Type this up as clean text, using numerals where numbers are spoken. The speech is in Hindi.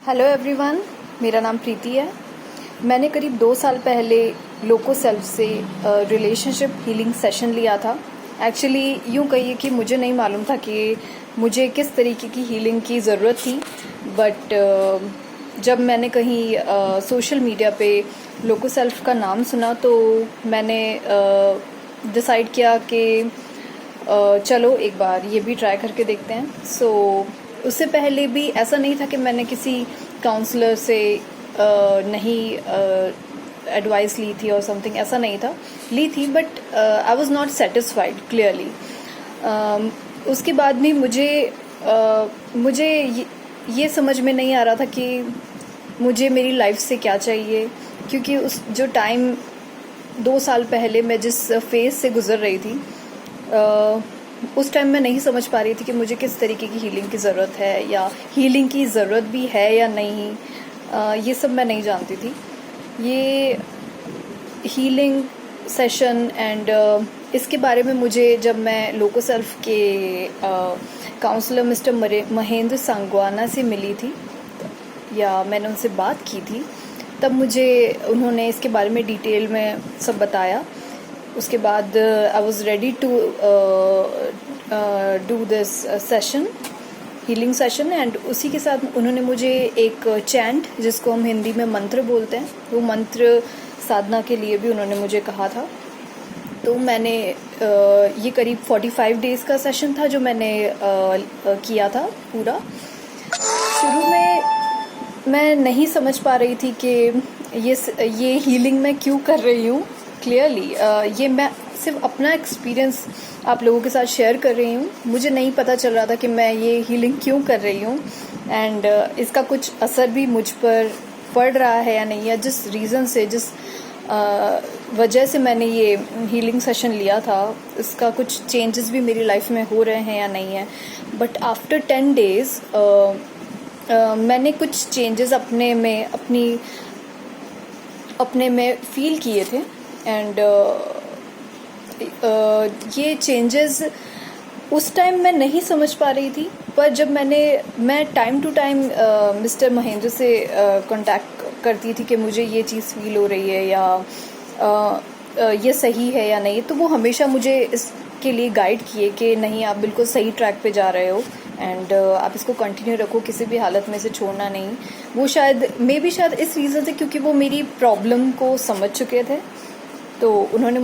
हेलो एवरीवन, मेरा नाम प्रीति है। मैंने करीब 2 साल पहले लोको सेल्फ से रिलेशनशिप हीलिंग सेशन लिया था। एक्चुअली यूँ कहिए कि मुझे नहीं मालूम था कि मुझे किस तरीके की हीलिंग की ज़रूरत थी, बट जब मैंने कहीं सोशल मीडिया पे लोको सेल्फ का नाम सुना तो मैंने डिसाइड किया कि चलो एक बार ये भी ट्राई करके देखते हैं। सो उससे पहले भी ऐसा नहीं था कि मैंने किसी काउंसलर से नहीं एडवाइस ली थी और समथिंग, ऐसा नहीं था। ली थी but I was not satisfied clearly. उसके बाद भी मुझे ये समझ में नहीं आ रहा था कि मुझे मेरी लाइफ से क्या चाहिए, क्योंकि उस जो टाइम 2 साल पहले मैं जिस फेज से गुजर रही थी उस टाइम मैं नहीं समझ पा रही थी कि मुझे किस तरीके की हीलिंग की ज़रूरत है, या हीलिंग की ज़रूरत भी है या नहीं। ये सब मैं नहीं जानती थी। ये हीलिंग सेशन एंड इसके बारे में मुझे जब मैं लोको सेल्फ के काउंसलर मिस्टर महेंद्र सांगवाना से मिली थी या मैंने उनसे बात की थी, तब मुझे उन्होंने इसके बारे में डिटेल में सब बताया। उसके बाद I was ready to do this session, healing session, and उसी के साथ उन्होंने मुझे एक चैंट, जिसको हम हिंदी में मंत्र बोलते हैं, वो मंत्र साधना के लिए भी उन्होंने मुझे कहा था। तो मैंने ये करीब 45 डेज़ का सेशन था जो मैंने किया था पूरा। शुरू में मैं नहीं समझ पा रही थी कि ये हीलिंग मैं क्यों कर रही हूँ क्लियरली। ये मैं सिर्फ अपना एक्सपीरियंस आप लोगों के साथ शेयर कर रही हूँ। मुझे नहीं पता चल रहा था कि मैं ये हीलिंग क्यों कर रही हूँ, एंड इसका कुछ असर भी मुझ पर पड़ रहा है या नहीं, या जिस रीज़न से, जिस वजह से मैंने ये हीलिंग सेशन लिया था, इसका कुछ चेंजेस भी मेरी लाइफ में हो रहे हैं या नहीं है। बट आफ्टर 10 डेज़ मैंने कुछ चेंजेस अपने में फील किए थे, एंड ये चेंजेस उस टाइम मैं नहीं समझ पा रही थी। पर जब मैं time to time mister Mahendra से कांटेक्ट करती थी कि मुझे ये चीज़ फील हो रही है या ये सही है या नहीं, तो वो हमेशा मुझे इसके लिए गाइड किए कि नहीं, आप बिल्कुल सही ट्रैक पे जा रहे हो, एंड आप इसको कंटिन्यू रखो, किसी भी हालत में से छोड़ना नहीं। वो शायद इस रीज़न से, क्योंकि वो मेरी प्रॉब्लम को समझ चुके थे, तो उन्होंने